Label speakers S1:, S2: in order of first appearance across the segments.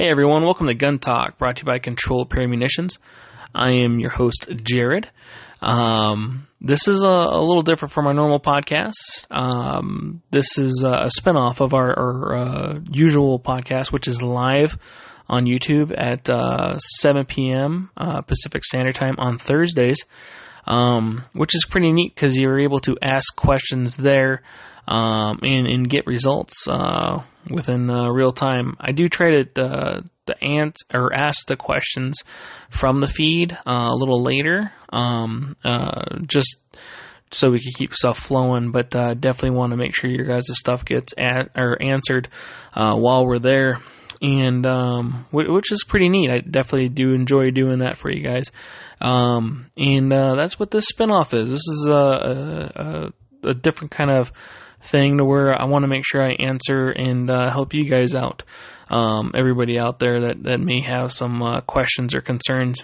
S1: Hey everyone, welcome to Gun Talk, brought to you by Control Perry Munitions. I am your host, Jared. This is a little different from our normal podcast. This is a spinoff of our usual podcast, which is live on YouTube at 7 p.m. Pacific Standard Time on Thursdays, which is pretty neat because you're able to ask questions there and get results within real time. I do try to ask the questions from the feed a little later, just so we can keep stuff flowing. But definitely want to make sure your guys' stuff gets answered while we're there, and which is pretty neat. I definitely do enjoy doing that for you guys, and that's what this spinoff is. This is a different kind of thing to where I want to make sure I answer and help you guys out, everybody out there that may have some questions or concerns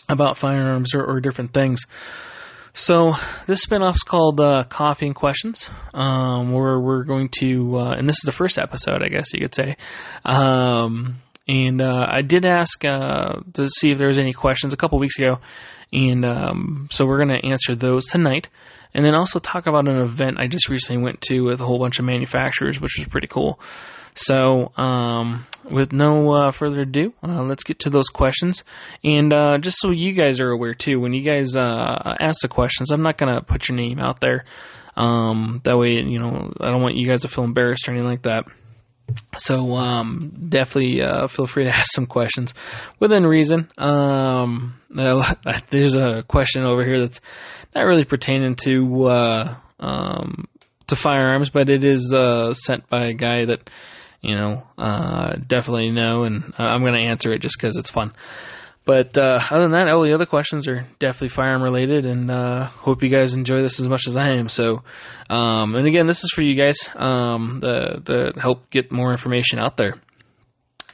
S1: about firearms or different things. So this spinoff is called Coffee and Questions, where we're going to, and this is the first episode, I guess you could say, and I did ask to see if there was any questions a couple weeks ago, and so we're going to answer those tonight. And then also talk about an event I just recently went to with a whole bunch of manufacturers, which was pretty cool. So, with no further ado, let's get to those questions. And just so you guys are aware too, when you guys ask the questions, I'm not going to put your name out there. That way, I don't want you guys to feel embarrassed or anything like that. So definitely feel free to ask some questions within reason. There's a question over here that's not really pertaining to firearms, but it is sent by a guy that definitely know, and I'm going to answer it just because it's fun. But other than that, all the other questions are definitely firearm related, and hope you guys enjoy this as much as I am. So, and again, this is for you guys to help get more information out there.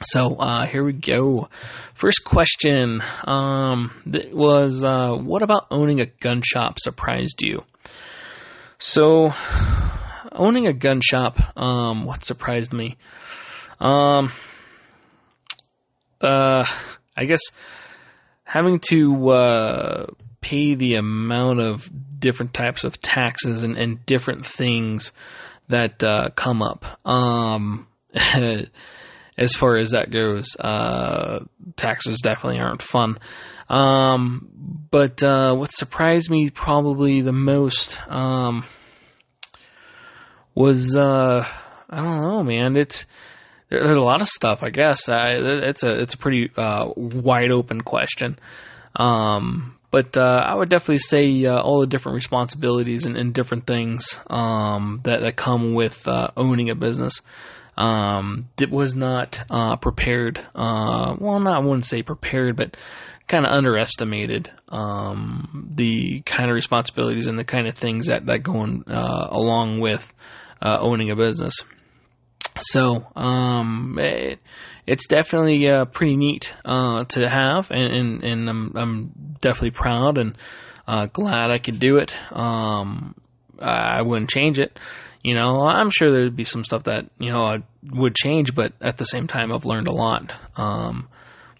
S1: So here we go. First question was, what about owning a gun shop surprised you? So, owning a gun shop, what surprised me? I guess having to pay the amount of different types of taxes and different things that come up. As far as that goes, taxes definitely aren't fun. But what surprised me probably the most was I don't know, man. There's a lot of stuff, I guess. It's a pretty wide open question. But I would definitely say all the different responsibilities and different things that come with owning a business. It was not prepared. I wouldn't say prepared, but kind of underestimated the kind of responsibilities and the kind of things that go along with owning a business. So it's definitely pretty neat to have, and I'm definitely proud and glad I could do it. I wouldn't change it. I'm sure there'd be some stuff that I would change, but at the same time, I've learned a lot,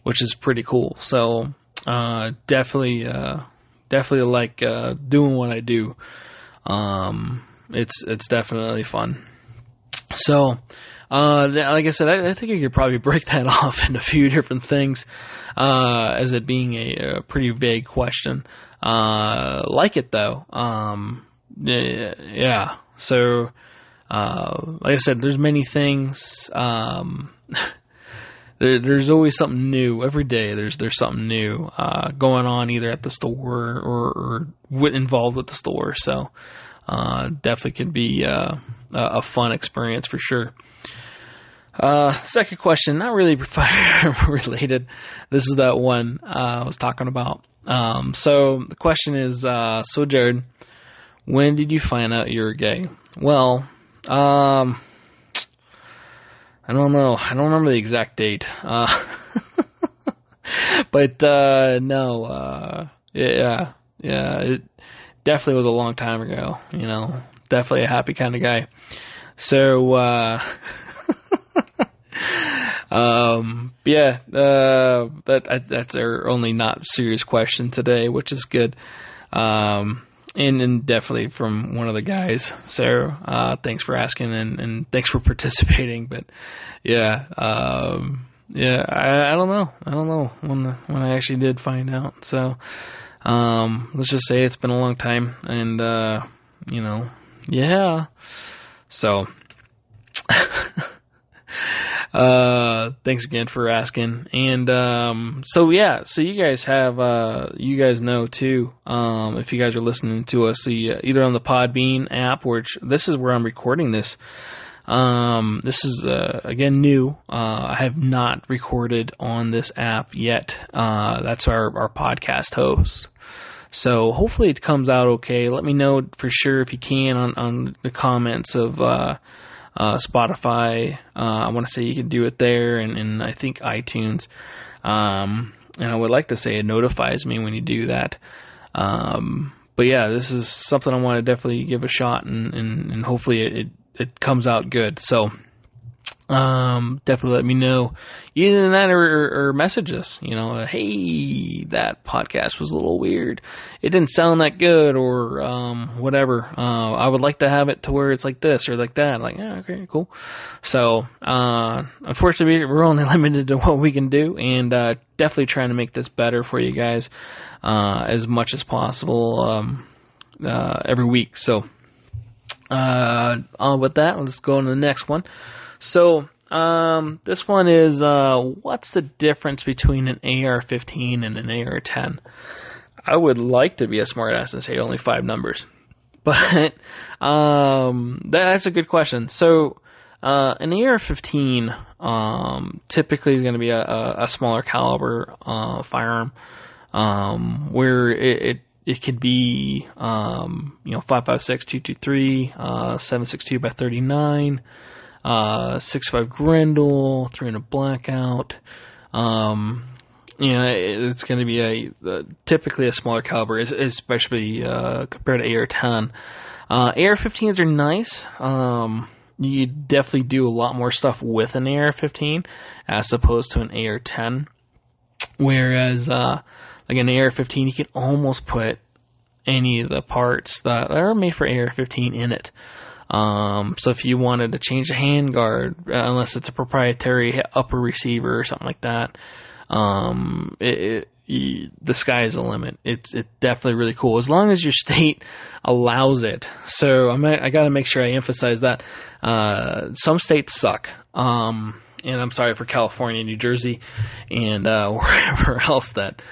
S1: which is pretty cool. So definitely like doing what I do. It's definitely fun. So, like I said, I think I could probably break that off into a few different things, as it being a pretty vague question. Like it though. Yeah. So, like I said, there's many things. There's always something new every day. There's something new going on either at the store or involved with the store. So, definitely can be a fun experience for sure. Second question, not really fire related. This is that one I was talking about. So the question is, so Jared, when did you find out you were gay? Well, I don't know. I don't remember the exact date. But no. Yeah. It definitely was a long time ago. Definitely a happy kind of guy. So That's our only not serious question today, which is good. And definitely from one of the guys. So, thanks for asking and thanks for participating. But I don't know when I actually did find out. So, let's just say it's been a long time and, So, thanks again for asking. And, so you guys you guys know too, if you guys are listening to us, either on the Podbean app, which this is where I'm recording this. This is, again, new. I have not recorded on this app yet. That's our podcast host. So hopefully it comes out okay. Let me know for sure if you can on the comments of, Spotify. I want to say you can do it there, and I think iTunes. And I would like to say it notifies me when you do that. But yeah, this is something I want to definitely give a shot, and hopefully it comes out good. So, definitely let me know either that or message us, hey, that podcast was a little weird. It didn't sound that good or, whatever. I would like to have it to where it's like this or like that. Like, yeah, okay, cool. So, unfortunately we're only limited to what we can do, and, definitely trying to make this better for you guys, as much as possible, every week. So, with that, let's go on to the next one. So, this one is, what's the difference between an AR-15 and an AR-10? I would like to be a smartass and say only 5 numbers, but, that's a good question. So, an AR-15, typically is going to be a smaller caliber, firearm, where it could be, 5.56, 223, 7.62 by 39, 6.5 Grendel, 300 Blackout. It's going to be typically a smaller caliber, especially compared to AR-10. AR-15s are nice. You definitely do a lot more stuff with an AR-15 as opposed to an AR-10. Whereas, like an AR-15, you can almost put any of the parts that are made for AR-15 in it. So if you wanted to change the handguard, unless it's a proprietary upper receiver or something like that, the sky is the limit. It's definitely really cool as long as your state allows it. So I got to make sure I emphasize that. Some states suck. And I'm sorry for California, New Jersey, and wherever else that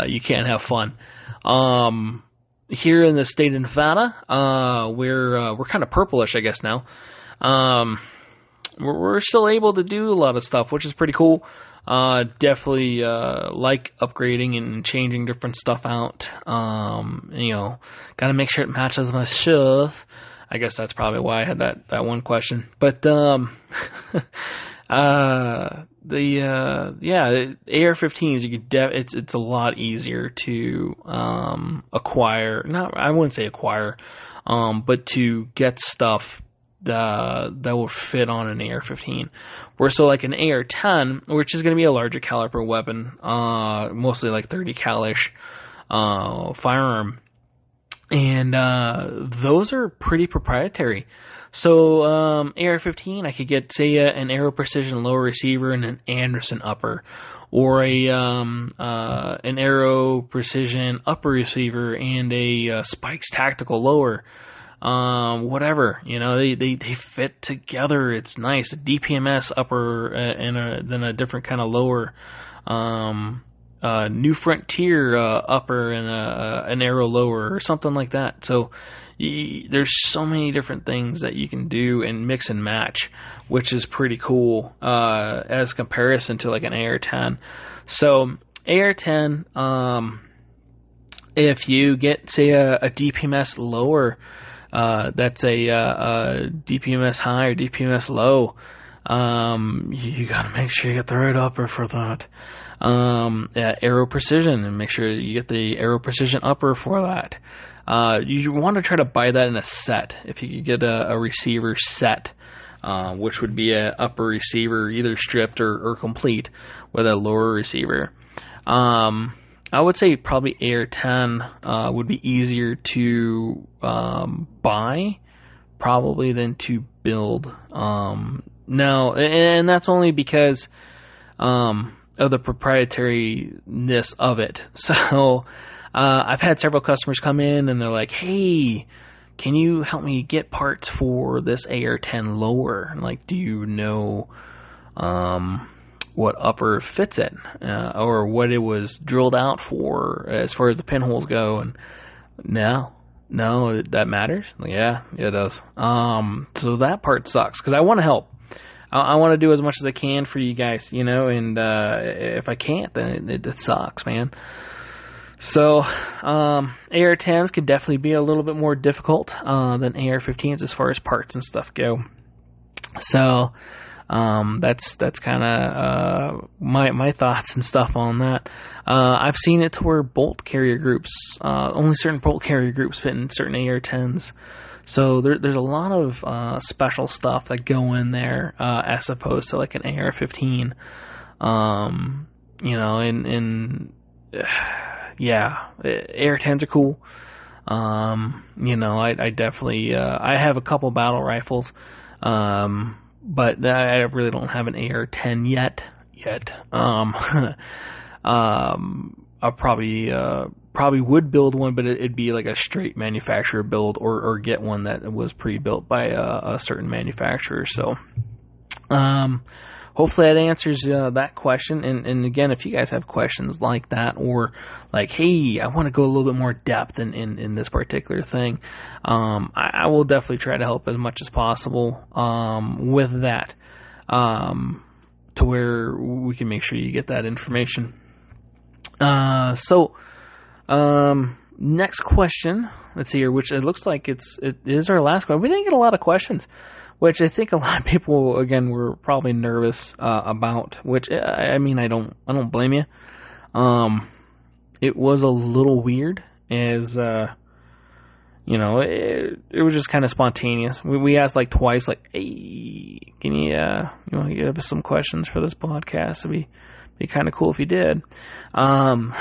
S1: you can't have fun. Here in the state of Nevada, we're kind of purplish, I guess now. We're still able to do a lot of stuff, which is pretty cool. Definitely like upgrading and changing different stuff out. Got to make sure it matches my stuff. I guess that's probably why I had that one question. But AR-15s, you could it's a lot easier to acquire. I wouldn't say acquire, but to get stuff that will fit on an AR-15. Where so like an AR-10, which is going to be a larger caliber weapon, mostly like 30 cal-ish firearm, and those are pretty proprietary. So, AR-15, I could get, say, an Aero Precision lower receiver and an Anderson upper, or an Aero Precision upper receiver and a Spikes Tactical lower. Whatever, they fit together. It's nice. A DPMS upper and then a different kind of lower. New Frontier upper and an Aero lower or something like that. So, there's so many different things that you can do and mix and match, which is pretty cool as comparison to like an AR-10. So AR-10, if you get, say, a DPMS lower, that's a DPMS high or DPMS low, you gotta make sure you get the right upper for that. Aero Precision, and make sure you get the Aero Precision upper for that. You want to try to buy that in a set. If you could get a receiver set, which would be a upper receiver, either stripped or complete with a lower receiver. I would say probably AR-10 would be easier to buy probably than to build. Now, and that's only because of the proprietariness of it. So I've had several customers come in and they're like, hey, can you help me get parts for this AR-10 lower? And like, do you know what upper fits it, or what it was drilled out for as far as the pinholes go? And no, that matters. Like, yeah, it does. So that part sucks because I want to help. I want to do as much as I can for you guys, you know, and if I can't, then it sucks, man. So AR-10s could definitely be a little bit more difficult than AR-15s as far as parts and stuff go. So that's kind of my thoughts and stuff on that. I've seen it to where bolt carrier groups, only certain bolt carrier groups fit in certain AR-10s. So there's a lot of special stuff that go in there as opposed to like an AR-15. You know, and yeah, AR-10s are cool. You know, I definitely I have a couple battle rifles, but I really don't have an AR-10 yet. I probably would build one, but it'd be like a straight manufacturer build, or get one that was pre-built by a certain manufacturer. So hopefully that answers that question. And again, if you guys have questions like that, or like, hey, I want to go a little bit more depth in this particular thing, I will definitely try to help as much as possible with that, to where we can make sure you get that information. So next question, let's see here, which it looks like it is our last one. We didn't get a lot of questions, which I think a lot of people, again, were probably nervous about, which, I mean, I don't blame you. It was a little weird, as you know, it was just kind of spontaneous. We asked like twice, like, hey, can you want to give us some questions for this podcast? It'd be kind of cool if you did. And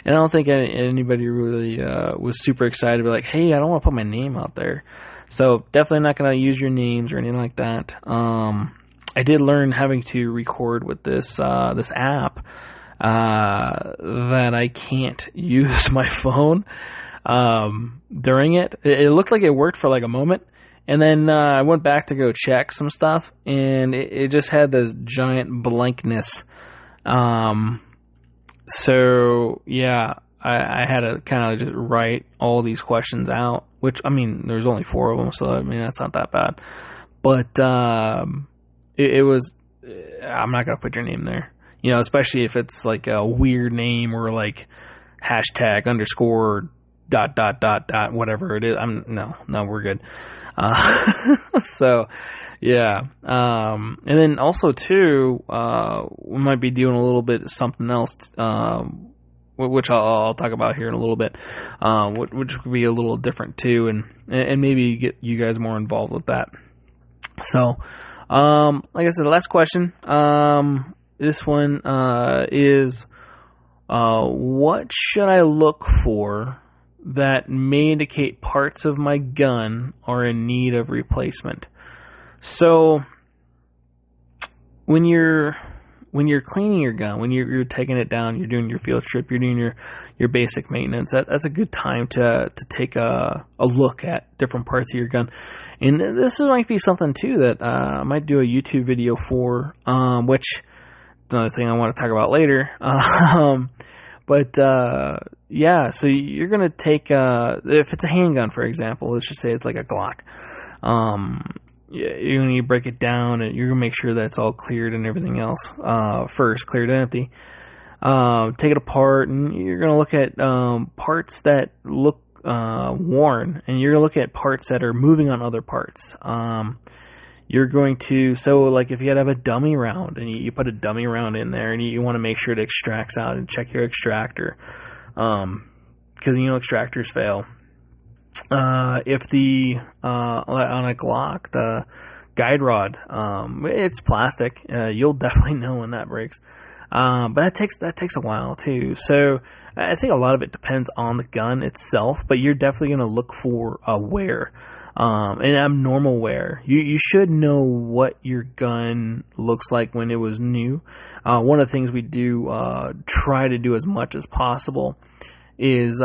S1: I don't think anybody really was super excited to be like, hey, I don't want to put my name out there. So definitely not going to use your names or anything like that. I did learn having to record with this app that I can't use my phone during it. It looked like it worked for like a moment. And then I went back to go check some stuff, and it just had this giant blankness. So yeah, I had to kind of just write all these questions out, which, I mean, there's only 4 of them, so I mean, that's not that bad. But it was, I'm not going to put your name there, you know, especially if it's like a weird name, or like hashtag _ ... whatever it is. No, we're good. So yeah. And then also too, we might be doing a little bit of something else, which I'll talk about here in a little bit, which could be a little different too, and maybe get you guys more involved with that. So, like I said, the last question, this one, is, what should I look for that may indicate parts of my gun are in need of replacement? So when you're cleaning your gun, when you're taking it down, you're doing your field trip, you're doing your basic maintenance, that's a good time to take a look at different parts of your gun. And this might be something too that I might do a YouTube video for, which is another thing I want to talk about later. But yeah, so you're going to take, if it's a handgun, for example, let's just say it's like a Glock. You're going to break it down, and you're going to make sure that it's all cleared and everything else first, cleared and empty. Take it apart, and you're going to look at parts that look worn, and you're going to look at parts that are moving on other parts. You're going to, so like if you had to have a dummy round, and you put a dummy round in there, and you want to make sure it extracts out, and check your extractor, because you know extractors fail. If the on a Glock, the guide rod, it's plastic. You'll definitely know when that breaks. But that takes a while too. So I think a lot of it depends on the gun itself, but you're definitely going to look for wear, and abnormal wear. You should know what your gun looks like when it was new. One of the things we do try to do as much as possible is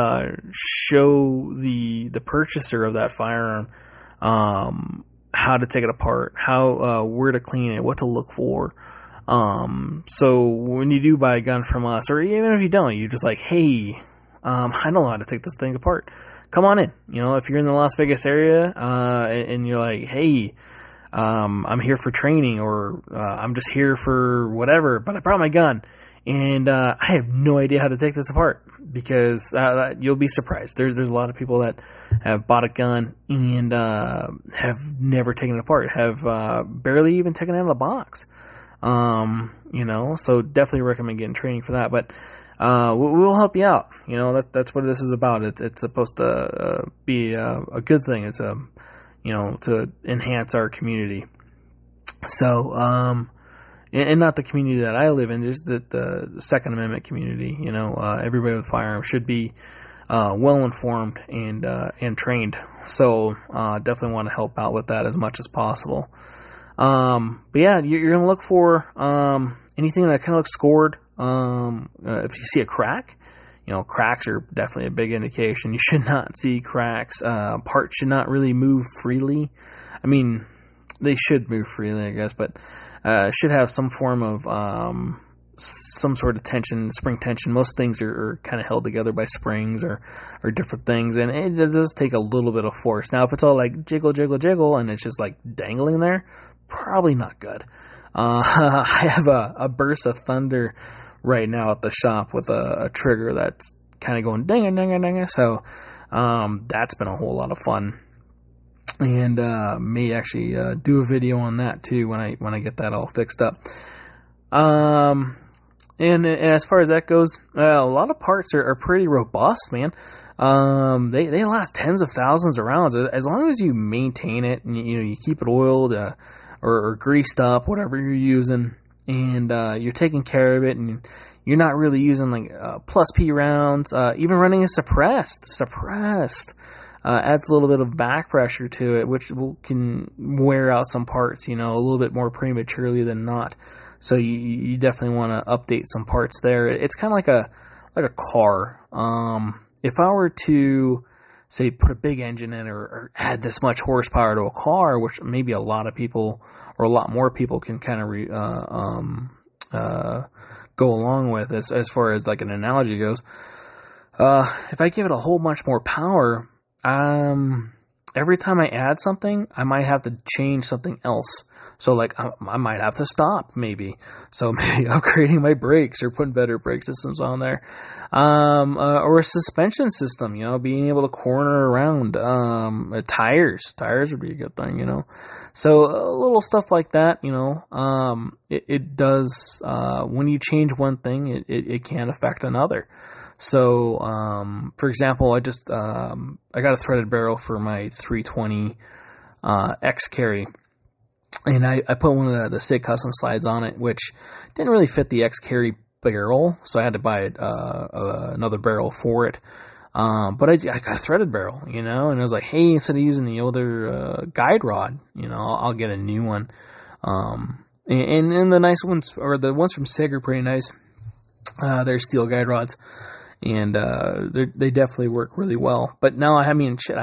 S1: show the purchaser of that firearm how to take it apart, where to clean it, what to look for. So when you do buy a gun from us, or even if you don't, you're just like, hey, I don't know how to take this thing apart. Come on in. If you're in the Las Vegas area, and you're like, hey, I'm here for training, or I'm just here for whatever, but I brought my gun, and I have no idea how to take this apart, because you'll be surprised. There's a lot of people that have bought a gun and have never taken it apart, have barely even taken it out of the box. So definitely recommend getting training for that, but we'll help you out. That's what this is about. It's supposed to be a good thing. It's to enhance our community. So, and not the community that I live in, just the Second Amendment community. Everybody with firearms should be well informed and trained. So definitely want to help out with that as much as possible. But yeah, you're going to look for anything that kind of looks scored. If you see a crack, cracks are definitely a big indication. You should not see cracks. Parts should not really move freely. I mean, they should move freely, I guess, but should have some form of some sort of tension, spring tension. Most things are kind of held together by springs or different things, and it does take a little bit of force. Now, if it's all like jiggle, jiggle, jiggle, and it's just like dangling there, probably not good. I have a burst of thunder right now at the shop with a trigger that's kind of going ding ding ding. So that's been a whole lot of fun, and may actually do a video on that too when I get that all fixed up. And as far as that goes, a lot of parts are pretty robust, man. They last tens of thousands of rounds as long as you maintain it and you keep it oiled or greased up, whatever you're using, and you're taking care of it, and you're not really using like plus P rounds. Even running a suppressed adds a little bit of back pressure to it, which can wear out some parts, a little bit more prematurely than not. So you definitely want to update some parts there. It's kind of like a car. If I were to say put a big engine in or add this much horsepower to a car, which maybe a lot of people or a lot more people can kind of go along with as far as like an analogy goes. If I give it a whole bunch more power, every time I add something, I might have to change something else. So like I might have to stop maybe. So maybe upgrading my brakes or putting better brake systems on there. Or a suspension system, being able to corner around. Tires would be a good thing, So little stuff like that, it does, when you change one thing, it can affect another. So, for example, I got a threaded barrel for my 320, X carry. And I put one of the SIG custom slides on it, which didn't really fit the X carry barrel, so I had to buy another barrel for it. But I got a threaded barrel, and I was like, hey, instead of using the older guide rod, I'll get a new one. And the nice ones, or the ones from SIG, are pretty nice. They're steel guide rods, and they definitely work really well. But now I have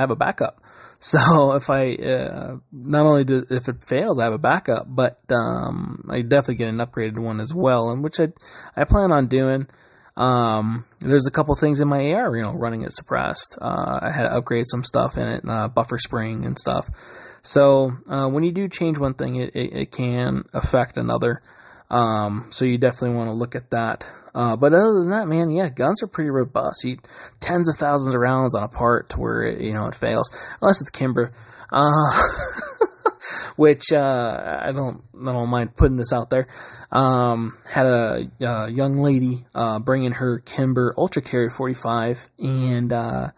S1: a backup. So if not only if it fails, I have a backup, but I definitely get an upgraded one as well, and which I plan on doing. There's a couple things in my AR, running it suppressed. I had to upgrade some stuff in it, buffer spring and stuff. So when you do change one thing, it can affect another. So you definitely want to look at that. But other than that, man, yeah, guns are pretty robust. Tens of thousands of rounds on a part to where it fails, unless it's Kimber, which I don't mind putting this out there. Had a young lady bring in her Kimber Ultra Carry 45, and the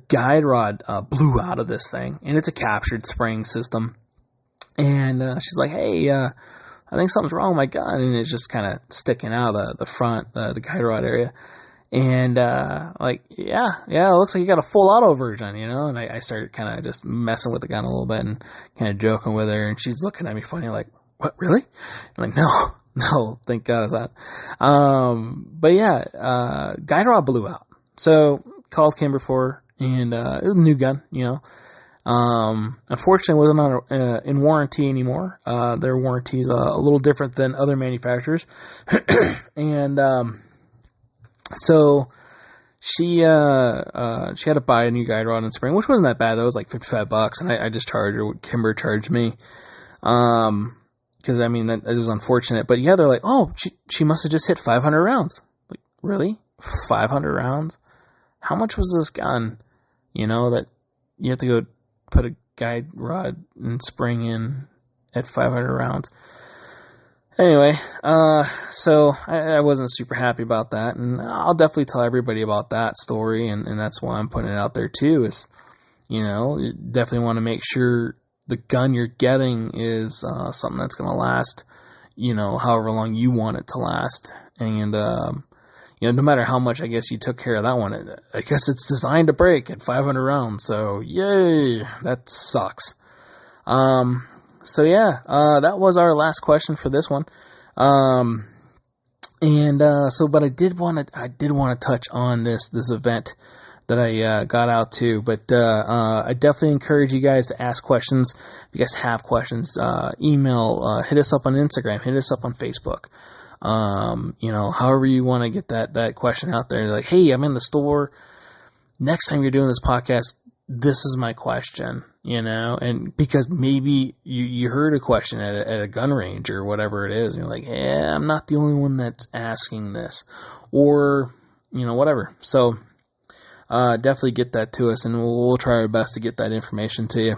S1: guide rod blew out of this thing, and it's a captured spring system. And she's like, hey, I think something's wrong with my gun. And it's just kind of sticking out of the front, the guide rod area. And, yeah, it looks like you got a full auto version, and I started kind of just messing with the gun a little bit and kind of joking with her, and she's looking at me funny, like, what, really? I'm like, no, thank God it's not. But yeah, guide rod blew out. So called Kimber for, and, it was a new gun, unfortunately it wasn't in warranty anymore. Their warranty is a little different than other manufacturers. And, so she had to buy a new guide rod and spring, which wasn't that bad. That was like $55, and I just charged her what Kimber charged me. Because it was unfortunate. But yeah, they're like, oh, she must have just hit 500 rounds. Like, really? 500 rounds? How much was this gun? That you have to go put a guide rod and spring in at 500 rounds. Anyway, so I wasn't super happy about that, and I'll definitely tell everybody about that story, and that's why I'm putting it out there too, is, you definitely want to make sure the gun you're getting is, something that's going to last, however long you want it to last, and, no matter how much, I guess, you took care of that one, I guess it's designed to break at 500 rounds, so yay, that sucks. So yeah, that was our last question for this one. But I did want to touch on this event that I got out to, but I definitely encourage you guys to ask questions. If you guys have questions, email, hit us up on Instagram, hit us up on Facebook. However you want to get that question out there. Like, hey, I'm in the store. Next time you're doing this podcast, this is my question, and because maybe you heard a question at a gun range or whatever it is, and you're like, yeah, I'm not the only one that's asking this, or, whatever. So, definitely get that to us, and we'll try our best to get that information to you,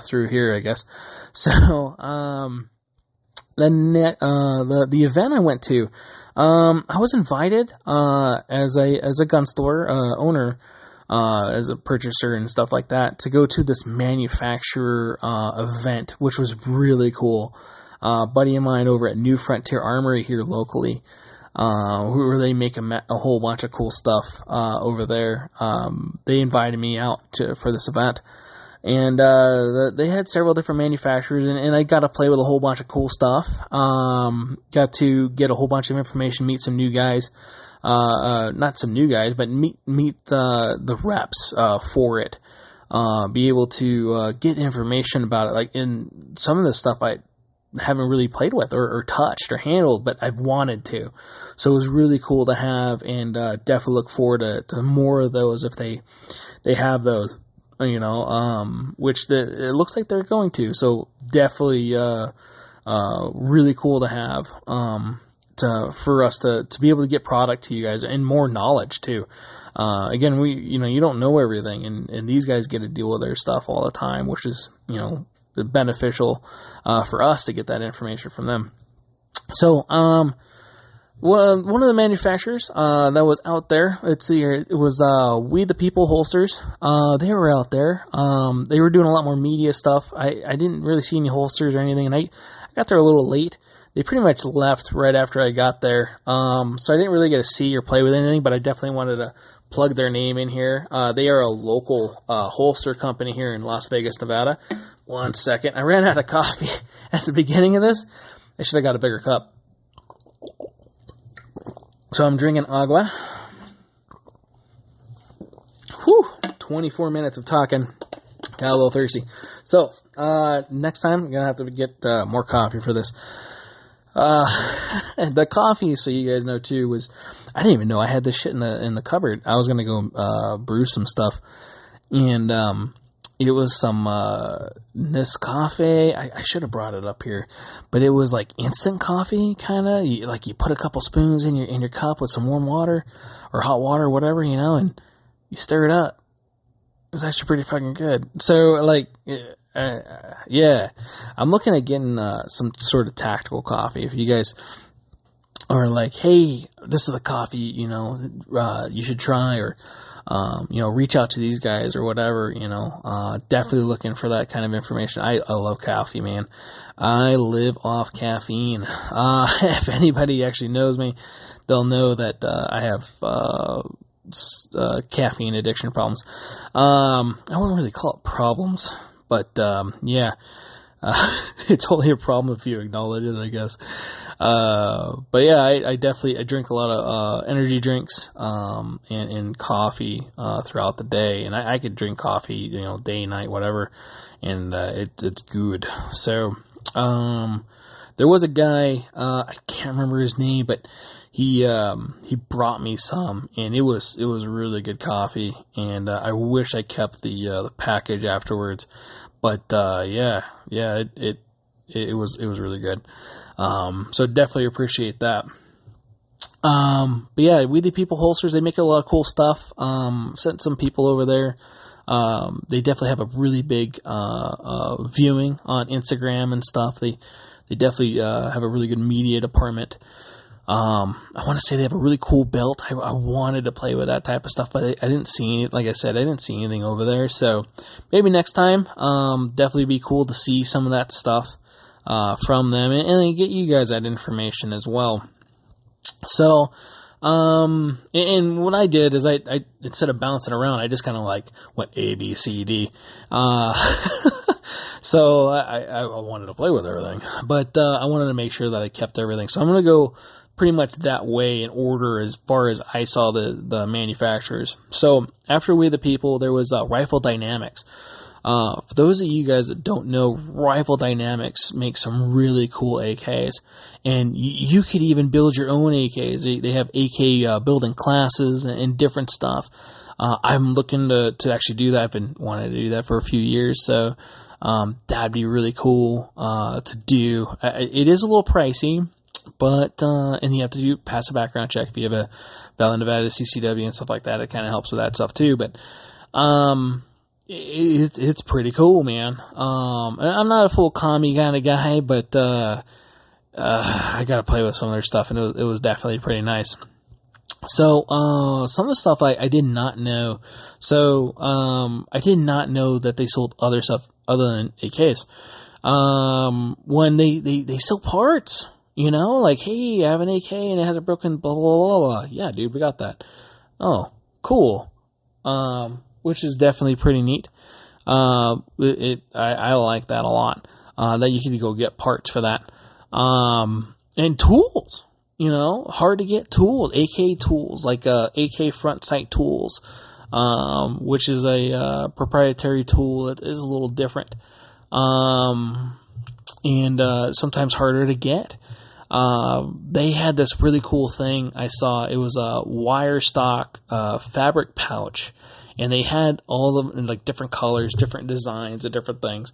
S1: through here, I guess. So, the event I went to, I was invited, as a gun store, owner, as a purchaser and stuff like that, to go to this manufacturer event, which was really cool. Buddy of mine over at New Frontier Armory here locally, where they make a whole bunch of cool stuff over there. They invited me out for this event, and they had several different manufacturers, and I got to play with a whole bunch of cool stuff. Got to get a whole bunch of information, meet some new guys. Not some new guys, but meet the reps for it. Be able to get information about it. Like, in some of the stuff I haven't really played with or touched or handled, but I've wanted to. So it was really cool to have, and definitely look forward to more of those if they have those. Which it looks like they're going to. So definitely really cool to have. For us to be able to get product to you guys, and more knowledge too. Again, you don't know everything, and these guys get to deal with their stuff all the time, which is, beneficial, for us to get that information from them. So, one of the manufacturers, that was out there, let's see here, it was, We the People holsters. They were out there. They were doing a lot more media stuff. I didn't really see any holsters or anything, and I got there a little late. They pretty much left right after I got there, so I didn't really get to see or play with anything, but I definitely wanted to plug their name in here. They are a local holster company here in Las Vegas, Nevada. One second. I ran out of coffee at the beginning of this. I should have got a bigger cup. So I'm drinking agua. Whew, 24 minutes of talking. Got a little thirsty. So, next time, I'm going to have to get more coffee for this. The coffee, so you guys know too, I didn't even know I had this shit in the cupboard. I was gonna go brew some stuff, and it was some Nescafe. I should have brought it up here, but it was like instant coffee, kind of. Like you put a couple spoons in your cup with some warm water or hot water, or whatever, and you stir it up. It was actually pretty fucking good. So, like, yeah, I'm looking at getting some sort of tactical coffee. If you guys are like, hey, this is the coffee, you should try, or reach out to these guys or whatever, definitely looking for that kind of information. I love coffee, man. I live off caffeine. If anybody actually knows me, they'll know that I have caffeine addiction problems. I wouldn't really call it problems, but yeah. It's only a problem if you acknowledge it, I guess. But yeah, I definitely drink a lot of energy drinks and coffee throughout the day, and I could drink coffee, day, night, whatever, and it's good. So there was a guy, I can't remember his name, but he brought me some, and it was really good coffee, and I wish I kept the package afterwards. But yeah, it was really good. So definitely appreciate that. But yeah, We the People holsters, they make a lot of cool stuff. Sent some people over there. They definitely have a really big viewing on Instagram and stuff. They definitely have a really good media department. I want to say they have a really cool belt. I wanted to play with that type of stuff, but I didn't see it. Like I said, I didn't see anything over there. So maybe next time, definitely be cool to see some of that stuff, from them and get you guys that information as well. So, and what I did is I instead of bouncing around, I just kind of went A, B, C, D. So I wanted to play with everything, but, I wanted to make sure that I kept everything. So I'm going to go pretty much that way in order as far as I saw the manufacturers. So after We the People, there was Rifle Dynamics. For those of you guys that don't know, Rifle Dynamics makes some really cool AKs, and you could even build your own AKs. They have AK building classes and different stuff. I'm looking to actually do that. I've been wanting to do that for a few years, so that'd be really cool to do. It is a little pricey, but and you have to pass a background check if you have a valid Nevada CCW and stuff like that. It kind of helps with that stuff too, but it's pretty cool, man. I'm not a full commie kind of guy, but I got to play with some of their stuff, and it was definitely pretty nice. So some of the stuff I did not know. So I did not know that they sold other stuff other than AKs. When they sell parts. Hey, I have an AK and it has a broken blah, blah, blah, blah. Yeah, dude, we got that. Oh, cool. Which is definitely pretty neat. I like that a lot. That you can go get parts for that. And tools, hard to get tools, AK tools, like, AK front sight tools, which is a, proprietary tool that is a little different. And sometimes harder to get. They had this really cool thing I saw. It was a wire stock fabric pouch, and they had all of them in different colors, different designs, and different things.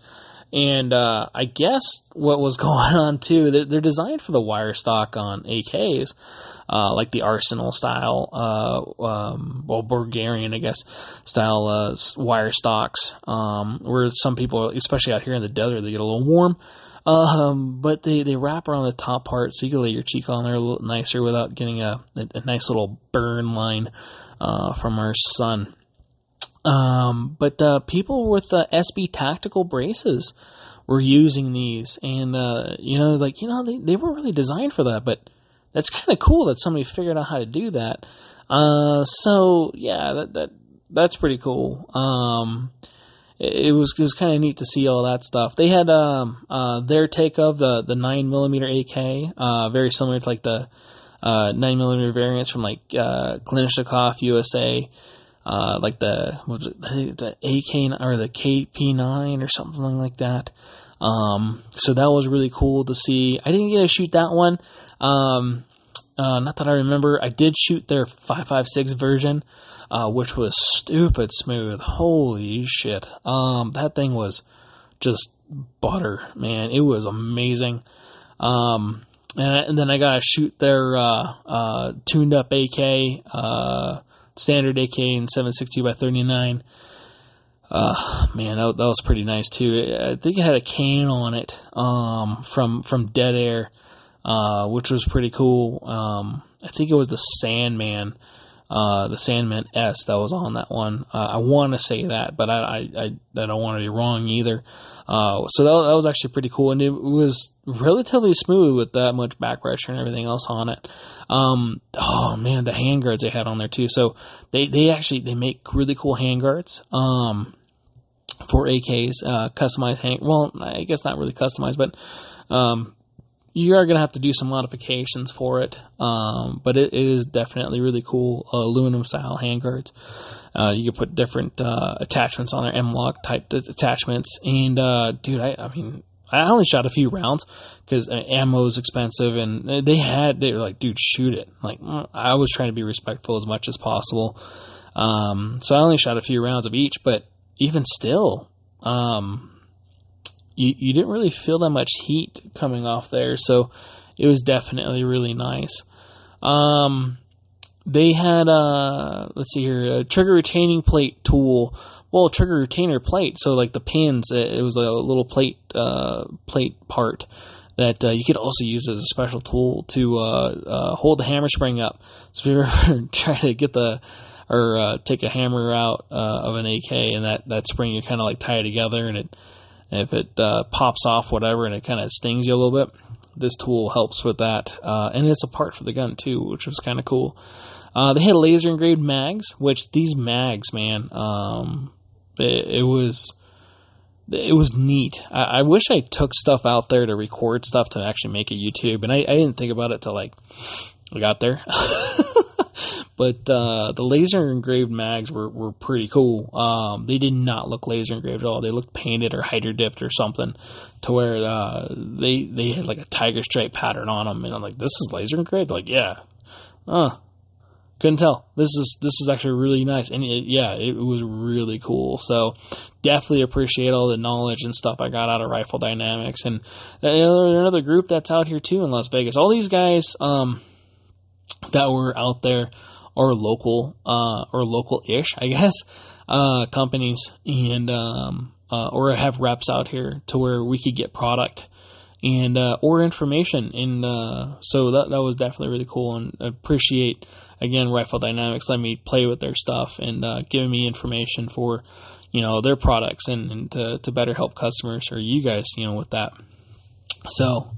S1: And I guess what was going on too, they're designed for the wire stock on AKs, like the Arsenal style, Bulgarian, I guess, style wire stocks, where some people, especially out here in the desert, they get a little warm. But they wrap around the top part so you can lay your cheek on there a little nicer without getting a nice little burn line from our sun. But people with SB tactical braces were using these, and they weren't really designed for that, but that's kind of cool that somebody figured out how to do that. So yeah, that's pretty cool. It was kind of neat to see all that stuff. They had their take of the 9mm AK, very similar to the 9mm variants from Kalashnikov USA, the AK or the KP9 or something like that. So that was really cool to see. I didn't get to shoot that one. Not that I remember. I did shoot their 5.56 version, which was stupid smooth. Holy shit. That thing was just butter, man. It was amazing. And then I got to shoot their tuned up AK, standard AK in 7.62x39. Man, that was pretty nice too. I think it had a can on it, from Dead Air, which was pretty cool. I think it was the Sandman, the Sandman S that was on that one. I want to say that, but I don't want to be wrong either. So that was actually pretty cool, and it was relatively smooth with that much back pressure and everything else on it. Oh man, the handguards they had on there too. So they make really cool handguards. For AKs, customized well, I guess not really customized, but, you are going to have to do some modifications for it. But it is definitely really cool, aluminum style handguards. You can put different, attachments on there, M-Lock type attachments. And, dude, I mean, I only shot a few rounds because ammo is expensive, and they were like, dude, shoot it. Like, I was trying to be respectful as much as possible. So I only shot a few rounds of each, but even still, you didn't really feel that much heat coming off there, so it was definitely really nice. They had, let's see here, a trigger retaining plate tool. Well, trigger retainer plate, so like the pins, it was a little plate part that you could also use as a special tool to hold the hammer spring up. So if you're ever trying to get take a hammer out of an AK, and that spring, you kind of like tie it together, and if it pops off, whatever, and it kind of stings you a little bit, this tool helps with that. And it's a part for the gun too, which was kind of cool. They had laser engraved mags, which these mags, man, it was neat. I wish I took stuff out there to record stuff to actually make a YouTube, and I didn't think about it till like I got there. But the laser engraved mags were pretty cool. They did not look laser engraved at all. They looked painted or hydro dipped or something, to where they had like a tiger stripe pattern on them, and I'm like, this is laser engraved? Like, yeah. Couldn't tell. This is actually really nice, and it was really cool. So definitely appreciate all the knowledge and stuff I got out of Rifle Dynamics, and another group that's out here too in Las Vegas. All these guys that were out there are local or local-ish, I guess, companies, and or have reps out here to where we could get product and or information, and so that was definitely really cool, and I appreciate again Rifle Dynamics letting me play with their stuff and giving me information for their products and to better help customers or you guys with that. So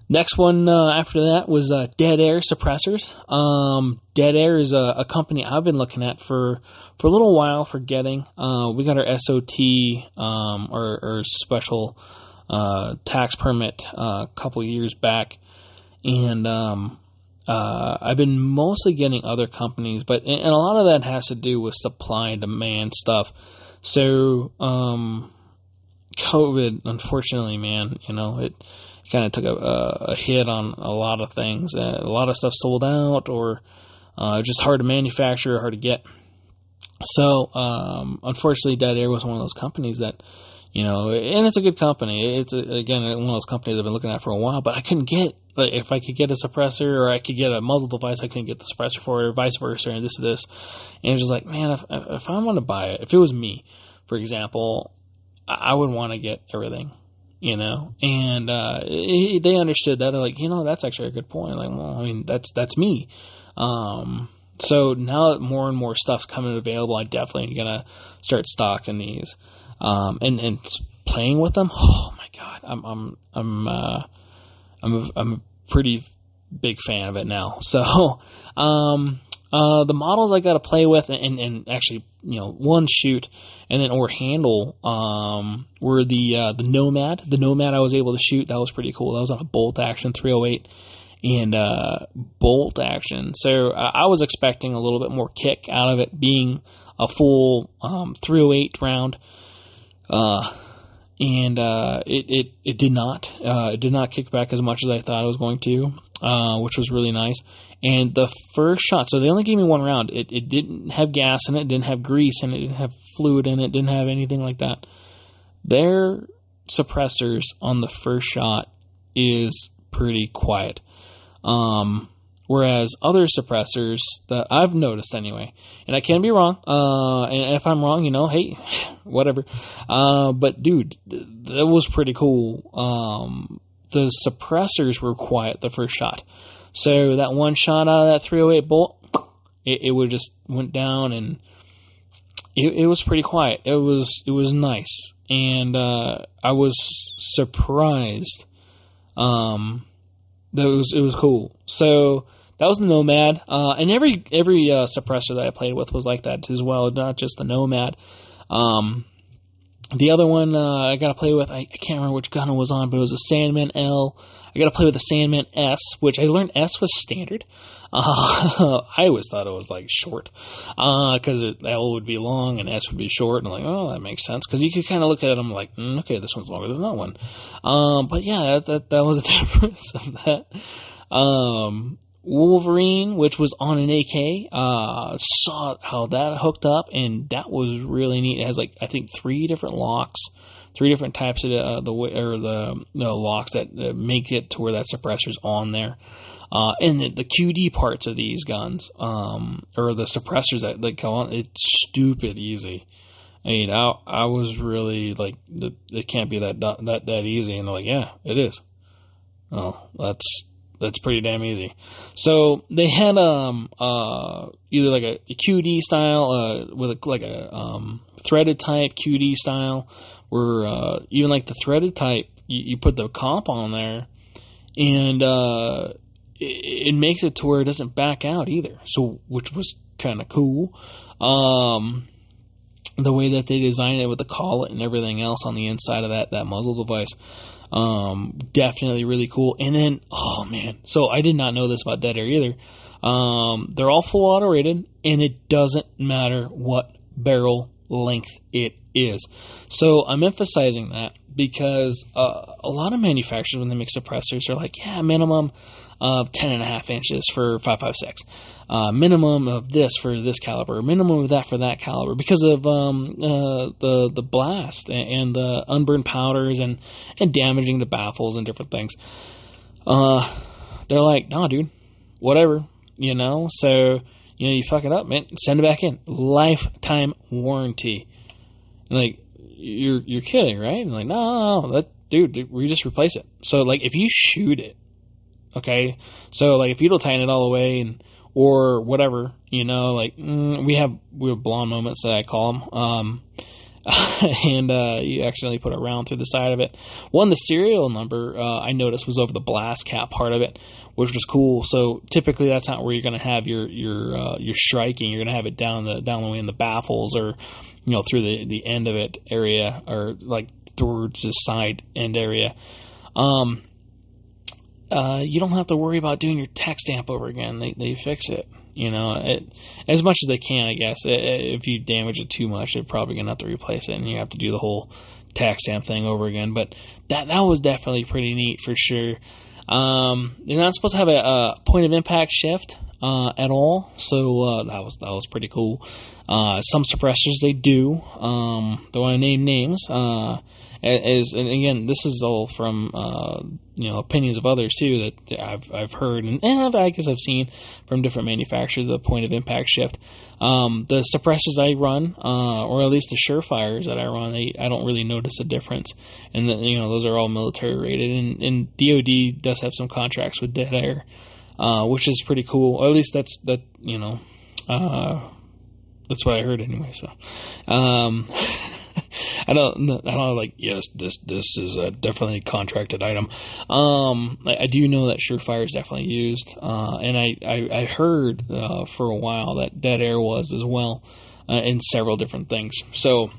S1: next one after that was Dead Air Suppressors. Dead Air is a company I've been looking at for a little while for getting. We got our SOT or special tax permit a couple years back, and I've been mostly getting other companies, and a lot of that has to do with supply and demand stuff. So COVID, unfortunately, man, it kind of took a hit on a lot of things. A lot of stuff sold out, or just hard to manufacture, hard to get. So unfortunately, Dead Air was one of those companies that, and it's a good company. It's again one of those companies I've been looking at for a while, but I couldn't get, if I could get a suppressor or I could get a muzzle device, I couldn't get the suppressor for it, or vice versa, and this. And it was just like, man, if I want to buy it, if it was me, for example, I would want to get everything, and they understood that. They're like, that's actually a good point. Like, well, I mean, that's me. So now that more and more stuff's coming available, I definitely gonna start stocking these, and playing with them. Oh my God, I'm a pretty big fan of it now. So, the models I got to play with and actually, one shoot and then or handle, were the Nomad. The Nomad I was able to shoot. That was pretty cool. That was on a bolt action 308 and, bolt action. So I was expecting a little bit more kick out of it being a full, 308 round. And it did not. It did not kick back as much as I thought it was going to, which was really nice. And the first shot, so they only gave me one round. It didn't have gas in it, didn't have grease in it, didn't have fluid in it, didn't have anything like that. Their suppressors on the first shot is pretty quiet. Whereas other suppressors that I've noticed anyway, and I can be wrong, and if I'm wrong, hey, whatever. But dude, that was pretty cool. The suppressors were quiet the first shot. So that one shot out of that 308 bolt, it would just went down, and it was pretty quiet. It was nice, and I was surprised. That it was cool. So that was the Nomad, and every suppressor that I played with was like that as well, not just the Nomad. The other one I got to play with, I can't remember which gun it was on, but it was a Sandman L. I got to play with the Sandman S, which I learned S was standard. I always thought it was like short, because L would be long and S would be short, and I'm like, oh, that makes sense, because you could kind of look at them like, okay, this one's longer than that one. But yeah, that was the difference of that. Wolverine, which was on an AK, saw how that hooked up, and that was really neat. It has like, I think, 3 different locks, 3 different types of the locks that make it to where that suppressor's on there. And the QD parts of these guns, or the suppressors that go on, it's stupid easy. I mean, I was really like, it can't be that easy, and they're like, yeah, it is. Oh, that's pretty damn easy. So they had either like a QD style with a threaded type QD style, where even like the threaded type, you put the comp on there, and it makes it to where it doesn't back out either. So, which was kind of cool. The way that they designed it with the collet and everything else on the inside of that muzzle device. Definitely really cool. And then, oh man, so I did not know this about Dead Air either. They're all full auto rated, and it doesn't matter what barrel length it is. So I'm emphasizing that because a lot of manufacturers, when they make suppressors, are like, yeah, minimum of 10.5 inches for 5.56, minimum of this for this caliber, minimum of that for that caliber, because of the blast and the unburned powders and damaging the baffles and different things. They're like, no, dude, whatever, So you fuck it up, man, send it back in. Lifetime warranty. Like, you're kidding, right? And like, no, dude, we just replace it. So like, if you shoot it. Okay, so like if you don't tighten it all the way or whatever, like we have blonde moments that I call them, and you accidentally put a round through the side of it. The serial number I noticed was over the blast cap part of it, which was cool. So typically that's not where you're going to have your striking. You're going to have it down the way in the baffles, or through the end of it area, or like towards the side end area. You don't have to worry about doing your tack stamp over again. They fix it, as much as they can, I guess. If you damage it too much, they're probably going to have to replace it, and you have to do the whole tack stamp thing over again. But that was definitely pretty neat for sure. They're not supposed to have a point of impact shift at all, so that was pretty cool. Some suppressors they do. Don't want to name names. And again, this is all from opinions of others too that I've heard, and I guess I've seen from different manufacturers, the point of impact shift. The suppressors I run, or at least the Surefires that I run, I don't really notice a difference. And those are all military rated, and DoD does have some contracts with Dead Air, which is pretty cool. Or at least that's what I heard anyway. So. I don't like, yes, this is a definitely contracted item. I do know that Surefire is definitely used, and I heard for a while that Dead Air was as well, in several different things. So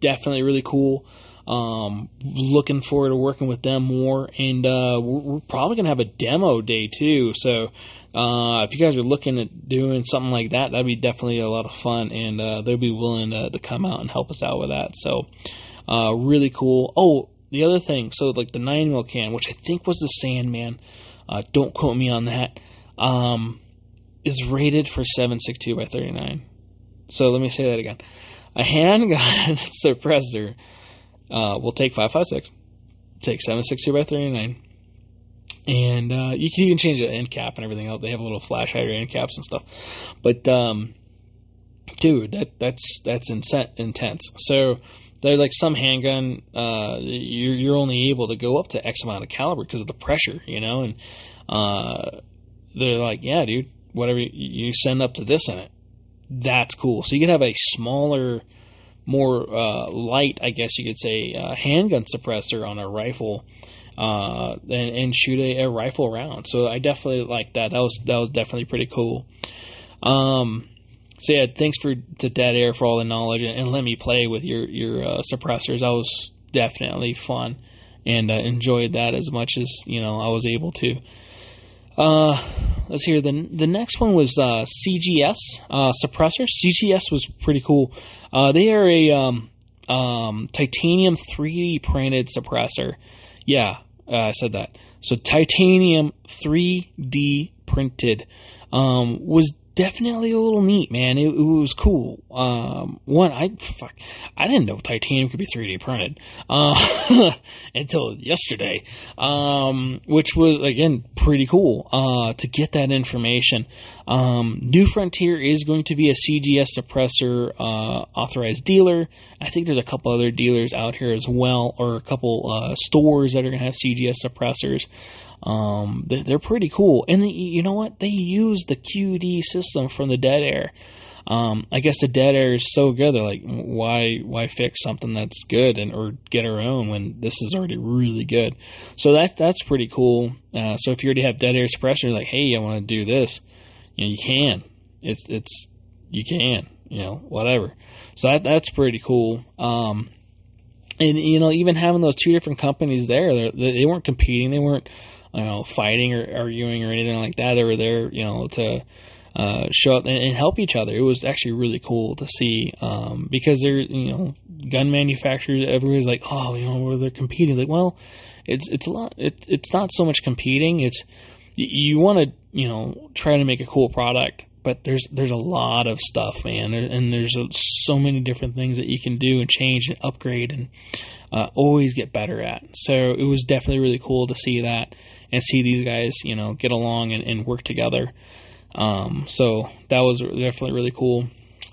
S1: definitely really cool. Looking forward to working with them more, and we're probably gonna have a demo day too. So if you guys are looking at doing something like that, that'd be definitely a lot of fun, and they'll be willing to come out and help us out with that. So really cool. Oh, the other thing, so like the 9mm can, which I think was the Sandman, don't quote me on that, is rated for 7.62 by 39. So let me say that again. A handgun suppressor will take 5.56, take 7.62 by 39. And you can even change the end cap and everything else. They have a little flash hider end caps and stuff. But dude, that's intense. So they're like, some handgun, you're only able to go up to X amount of caliber because of the pressure, and they're like, yeah, dude, whatever you send up to this in it. That's cool. So you can have a smaller, more light, I guess you could say, handgun suppressor on a rifle, and shoot a rifle round. So I definitely like that. That was definitely pretty cool. So yeah, thanks to Dead Air for all the knowledge and let me play with your suppressors. That was definitely fun, and enjoyed that as much as I was able to. Let's hear the next one was CGS suppressor. CGS was pretty cool. They are a titanium 3D printed suppressor. Yeah, I said that. So titanium 3D printed was definitely a little neat, man. It was cool. I didn't know titanium could be 3D printed until yesterday, which was, again, pretty cool to get that information. New Frontier is going to be a CGS suppressor authorized dealer. I think there's a couple other dealers out here as well, or a couple stores that are going to have CGS suppressors. They're pretty cool, and you know what? They use the QD system from the Dead Air. I guess the Dead Air is so good. They're like, why fix something that's good or get our own when this is already really good? So that's pretty cool. So if you already have Dead Air suppressor, like, hey, I want to do this, you can. You can, whatever. So that's pretty cool. And even having those two different companies there, they weren't competing. They weren't fighting or arguing or anything like that. They were there, to show up and help each other. It was actually really cool to see, because they're, gun manufacturers, everybody's like, oh, they're competing. It's like, well, it's a lot. It's not so much competing. It's, you want to, try to make a cool product, but there's a lot of stuff, man. And there's so many different things that you can do and change and upgrade and always get better at. So it was definitely really cool to see that and see these guys, get along and work together. So that was definitely really cool.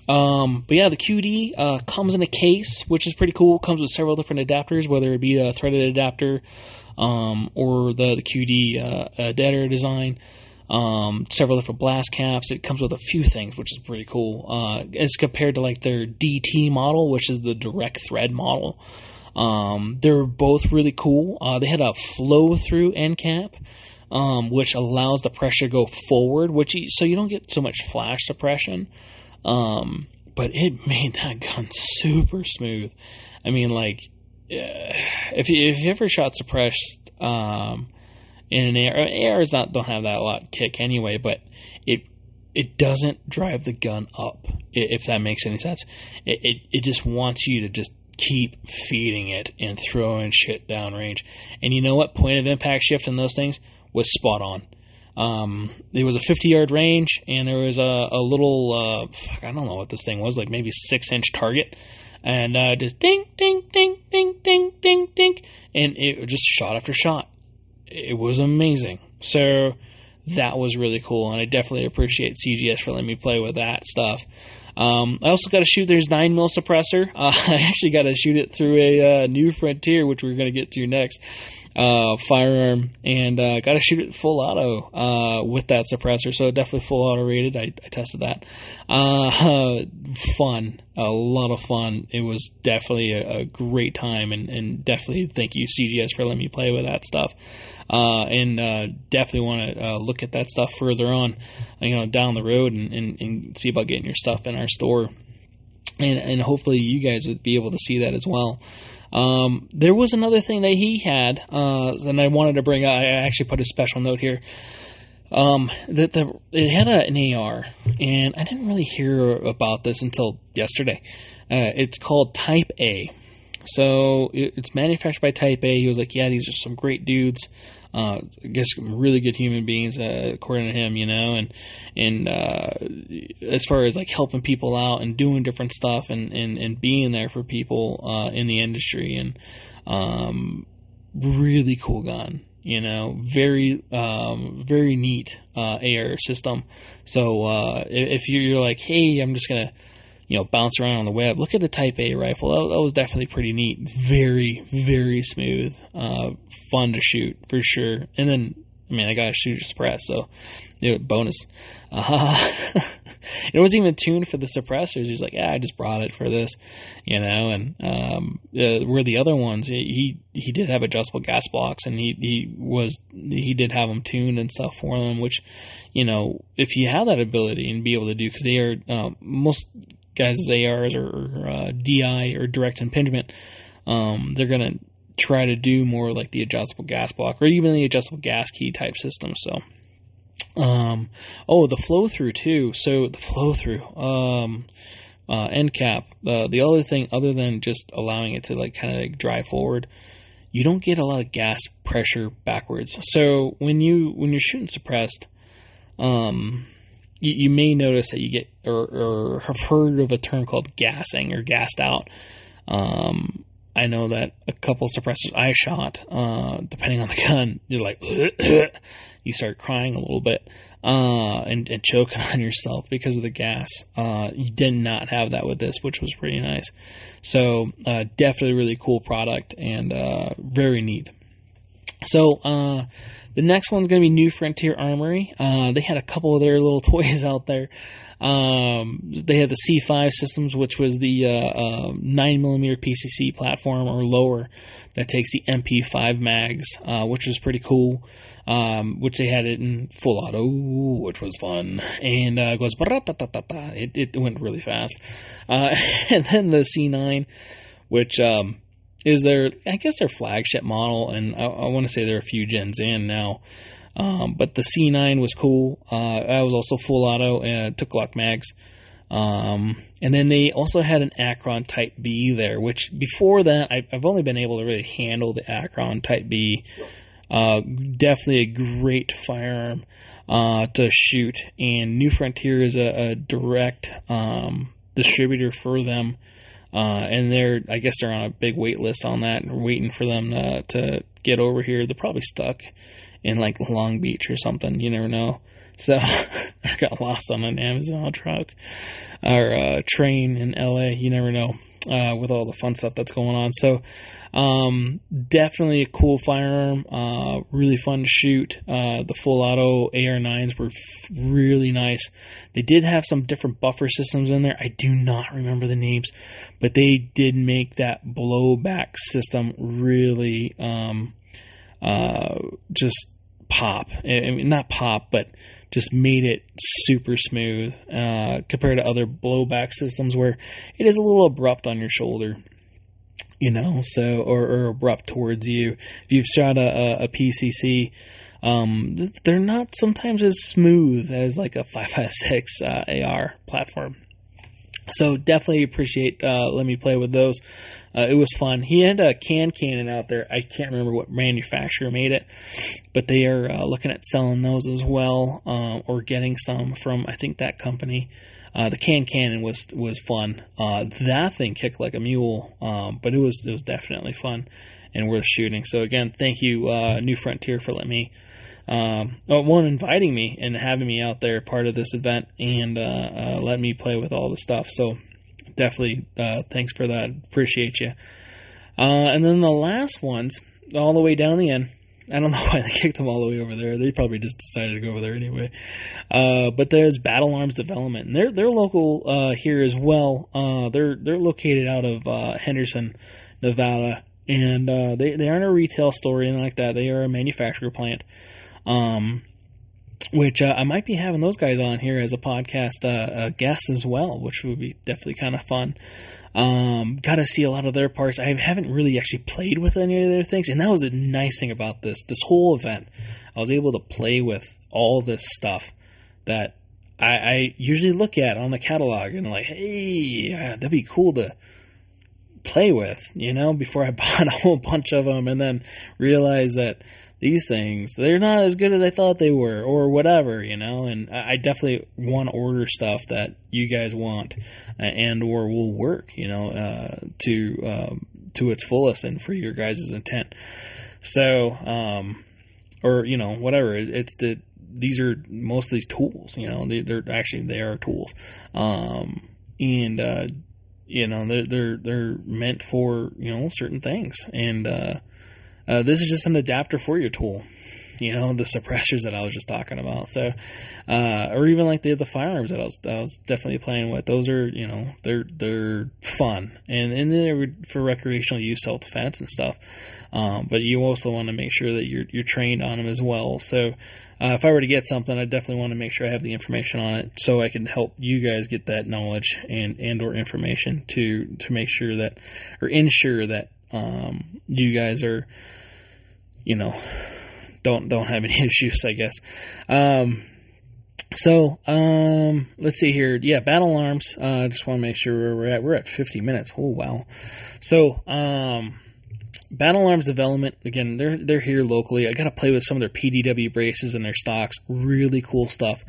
S1: But yeah, the QD comes in a case, which is pretty cool. It comes with several different adapters, whether it be a threaded adapter or the QD Dead Air design. Several different blast caps. It comes with a few things, which is pretty cool. As compared to like their DT model, which is the direct thread model. They're both really cool. They had a flow through end cap, which allows the pressure to go forward, so you don't get so much flash suppression. But it made that gun super smooth. I mean, like, if you ever shot suppressed, in an AR don't have that a lot kick anyway, but it doesn't drive the gun up, if that makes any sense. It just wants you to just keep feeding it and throwing shit downrange. And you know what? Point of impact shift in those things was spot on. There was a 50-yard range, and there was a little, I don't know what this thing was, like maybe 6-inch target. And just ding, ding, ding, ding, ding, ding, ding. And it just shot after shot. It was amazing. So that was really cool, and I definitely appreciate CGS for letting me play with that stuff. I also got to shoot their 9mm suppressor. I actually got to shoot it through a New Frontier, which we're going to get to next, firearm, and got to shoot it full auto with that suppressor. So definitely full auto rated. I tested that. Fun, a lot of fun. It was definitely a great time, and definitely thank you CGS for letting me play with that stuff. And definitely want to look at that stuff further on, down the road and see about getting your stuff in our store. And hopefully you guys would be able to see that as well. There was another thing that he had, and I wanted to bring up. I actually put a special note here. It had an AR, and I didn't really hear about this until yesterday. It's called Type A. So it's manufactured by Type A. He was like, yeah, these are some great dudes. I guess really good human beings, according to him, and as far as like helping people out and doing different stuff and being there for people in the industry, and really cool gun, very very neat AR system. So if you're like, hey, I'm just gonna bounce around on the web, look at the Type A rifle. That was definitely pretty neat. Very, very smooth. Fun to shoot, for sure. And then I mean, I got a shooter suppress, so bonus. It wasn't even tuned for the suppressors. He's like, I just brought it for this, and where the other ones, he did have adjustable gas blocks, and he did have them tuned and stuff for them, which, if you have that ability and be able to do, because they are, most guys' ARs or DI or direct impingement, they're going to try to do more like the adjustable gas block or even the adjustable gas key type system. So, the flow through too. So the flow through, end cap. The other thing, other than just allowing it to like kind of like drive forward, you don't get a lot of gas pressure backwards. So when you're shooting suppressed, you may notice that you get or have heard of a term called gassing or gassed out. I know that a couple suppressors I shot, depending on the gun, you're like, you start crying a little bit, and choking on yourself because of the gas. You did not have that with this, which was pretty nice. So, definitely a really cool product and, very neat. So, the next one's going to be New Frontier Armory. They had a couple of their little toys out there. They had the C5 systems, which was the 9mm PCC platform or lower that takes the MP5 mags, which was pretty cool. Which they had it in full auto, which was fun, and it goes it went really fast. And then the C9, which is I guess their flagship model, and I want to say they're a few gens in now. But the C9 was cool. I was also full auto and took Glock mags. And then they also had an Akron Type B there, which before that, I've only been able to really handle the Akron Type B. Definitely a great firearm, to shoot. And New Frontier is a direct, distributor for them. And I guess they're on a big wait list on that and waiting for them to get over here. They're probably stuck in like Long Beach or something. You never know. So I got lost on an Amazon truck or train in LA. You never know, with all the fun stuff that's going on. So, definitely a cool firearm, really fun to shoot. The full auto AR9s were really nice. They did have some different buffer systems in there. I do not remember the names, but they did make that blowback system really, just pop. I mean, not pop, but just made it super smooth, compared to other blowback systems where it is a little abrupt on your shoulder. So, or abrupt towards you. If you've shot a PCC, they're not sometimes as smooth as like a 5.56 AR platform. So definitely appreciate, letting me play with those. It was fun. He had a cannon out there. I can't remember what manufacturer made it, but they are looking at selling those as well, or getting some from, I think, that company. The cannon was fun. That thing kicked like a mule, but it was definitely fun and worth shooting. So again, thank you, New Frontier, for letting me, inviting me and having me out there part of this event and letting me play with all the stuff. So definitely, thanks for that. Appreciate you. And then the last ones, all the way down the end. I don't know why they kicked them all the way over there. They probably just decided to go over there anyway. But there's Battle Arms Development, and they're local here as well. They're located out of Henderson, Nevada, and they aren't a retail store or anything like that. They are a manufacturer plant. Which I might be having those guys on here as a podcast guest as well, which would be definitely kind of fun. Got to see a lot of their parts. I haven't really actually played with any of their things, and that was the nice thing about this whole event. I was able to play with all this stuff that I usually look at on the catalog and like, hey, that'd be cool to play with, before I bought a whole bunch of them and then realize that these things, they're not as good as I thought they were, or whatever, and I definitely want to order stuff that you guys want and or will work, to its fullest and for your guys' intent. So, or, whatever, these are most of these tools, they are tools. And, they're meant for, certain things. And, this is just an adapter for your tool. the suppressors that I was just talking about. So, or even like the firearms that I was definitely playing with. Those are, they're fun and they're for recreational use, self-defense and stuff. But you also want to make sure that you're trained on them as well. So, if I were to get something, I definitely want to make sure I have the information on it so I can help you guys get that knowledge and or information to make sure that, or ensure that, you guys are, don't have any issues, I guess. Let's see here. Yeah, battle alarms. Just want to make sure where we're at. We're at 50 minutes. Oh, wow. So, battle alarms development, again, they're here locally. I got to play with some of their PDW braces and their stocks. Really cool stuff.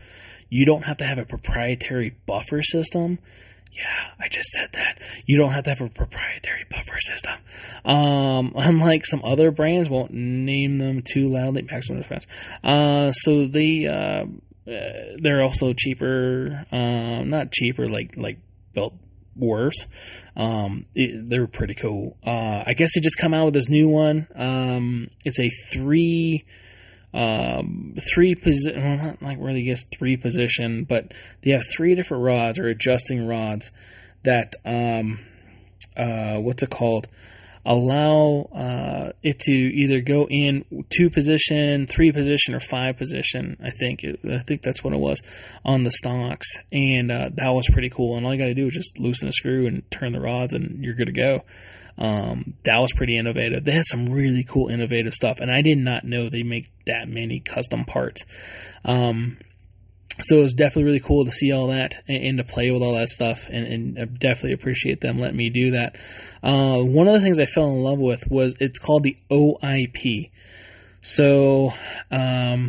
S1: You don't have to have a proprietary buffer system. Yeah, I just said that. You don't have to have a proprietary buffer system. Unlike some other brands, won't name them too loudly. Maximum Defense. So they're also cheaper. Not cheaper, like built worse. They're pretty cool. I guess they just come out with this new one. It's a three position, well, not like really three position, but they have 3 different rods or adjusting rods that, what's it called? Allow, it to either go in 2 position, 3 position, or 5 position. I think that's what it was on the stocks. And, that was pretty cool. And all you got to do is just loosen a screw and turn the rods and you're good to go. That was pretty innovative. They had some really cool innovative stuff, and I did not know they make that many custom parts. So it was definitely really cool to see all that and to play with all that stuff, and I definitely appreciate them letting me do that. One of the things I fell in love with was, it's called the OIP. So, let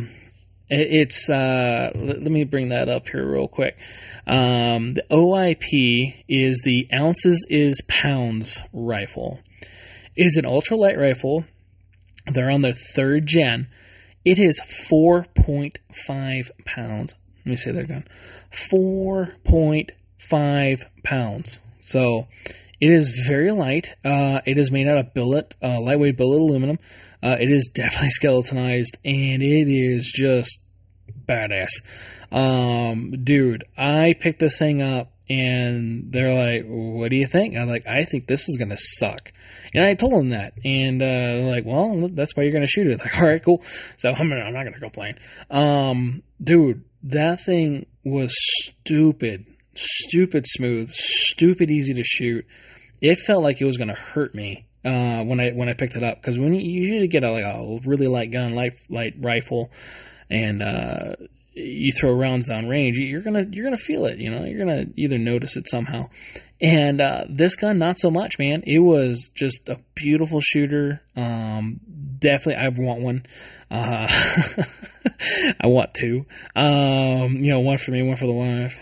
S1: me bring that up here real quick. The OIP is the ounces is pounds rifle. It is an ultralight rifle. They're on their 3rd gen. It is 4.5 pounds. Let me say that again. 4.5 pounds. So it is very light. It is made out of lightweight billet aluminum. It is definitely skeletonized, and it is just badass. Dude, I picked this thing up, and they're like, what do you think? I'm like, I think this is going to suck. And I told them that, and they're like, well, that's why you're going to shoot it. Like, all right, cool. So I'm not going to complain. Dude, that thing was stupid smooth, stupid easy to shoot. It felt like it was going to hurt me when I picked it up, because when you usually get a really light gun, light rifle, and you throw rounds down range, you're gonna feel it. You're gonna either notice it somehow. And this gun, not so much, man. It was just a beautiful shooter. Definitely, I want one. I want 2. One for me, one for the wife.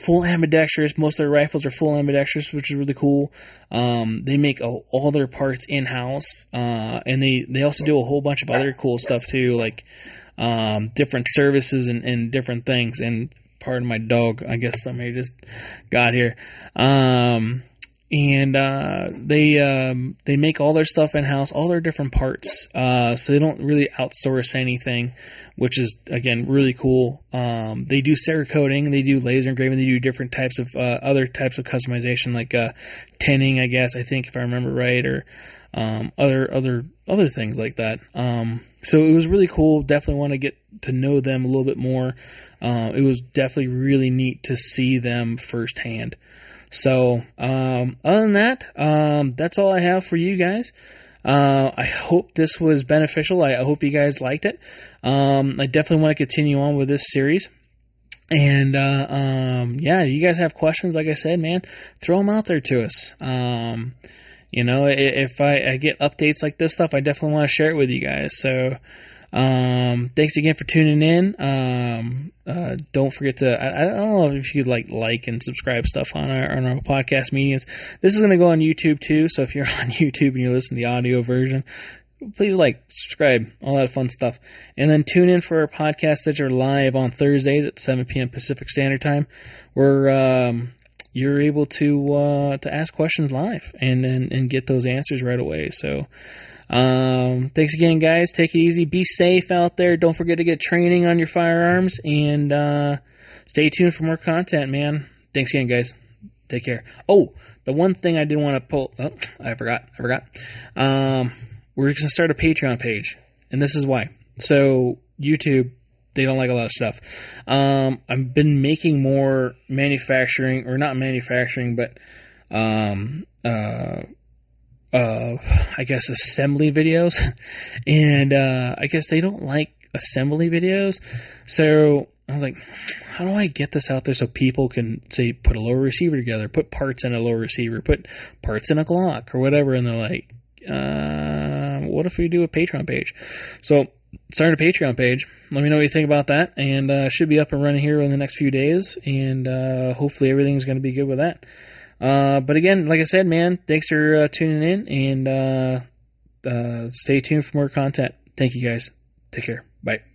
S1: Full ambidextrous. Most of their rifles are full ambidextrous, which is really cool. They make all their parts in house, and they also do a whole bunch of other cool stuff too, like different services and different things. And pardon my dog, I guess somebody just got here. And they make all their stuff in house, all their different parts. So they don't really outsource anything, which is again really cool. They do Cerakoting, they do laser engraving, they do different types of other types of customization, like tinning, I guess, I think, if I remember right, or other things like that. So it was really cool. Definitely want to get to know them a little bit more. It was definitely really neat to see them firsthand. So, other than that, that's all I have for you guys. I hope this was beneficial. I hope you guys liked it. I definitely want to continue on with this series. And, you guys have questions, like I said, man, throw them out there to us. If I get updates like this stuff, I definitely want to share it with you guys. So, thanks again for tuning in. Don't forget to, I don't know if you could like and subscribe stuff on our podcast mediums. This is going to go on YouTube too. So if you're on YouTube and you're listening to the audio version, please subscribe, all that fun stuff. And then tune in for our podcasts that are live on Thursdays at 7 p.m. Pacific Standard Time, where, you're able to ask questions live and get those answers right away. So, Thanks again, guys. Take it easy. Be safe out there. Don't forget to get training on your firearms, and stay tuned for more content, man. Thanks again, guys. Take care. Oh, the one thing I did want to pull. Oh, I forgot. We're going to start a Patreon page, and this is why. So YouTube, they don't like a lot of stuff. I've been making more manufacturing, or not manufacturing, but I guess assembly videos, and I guess they don't like assembly videos. So I was like, how do I get this out there so people can, say, put a lower receiver together, put parts in a lower receiver, put parts in a Glock or whatever, and they're like, what if we do a Patreon page? So start a Patreon page. Let me know what you think about that, and should be up and running here in the next few days, and hopefully everything's going to be good with that. But again, like I said, man, thanks for tuning in, and stay tuned for more content. Thank you, guys. Take care. Bye.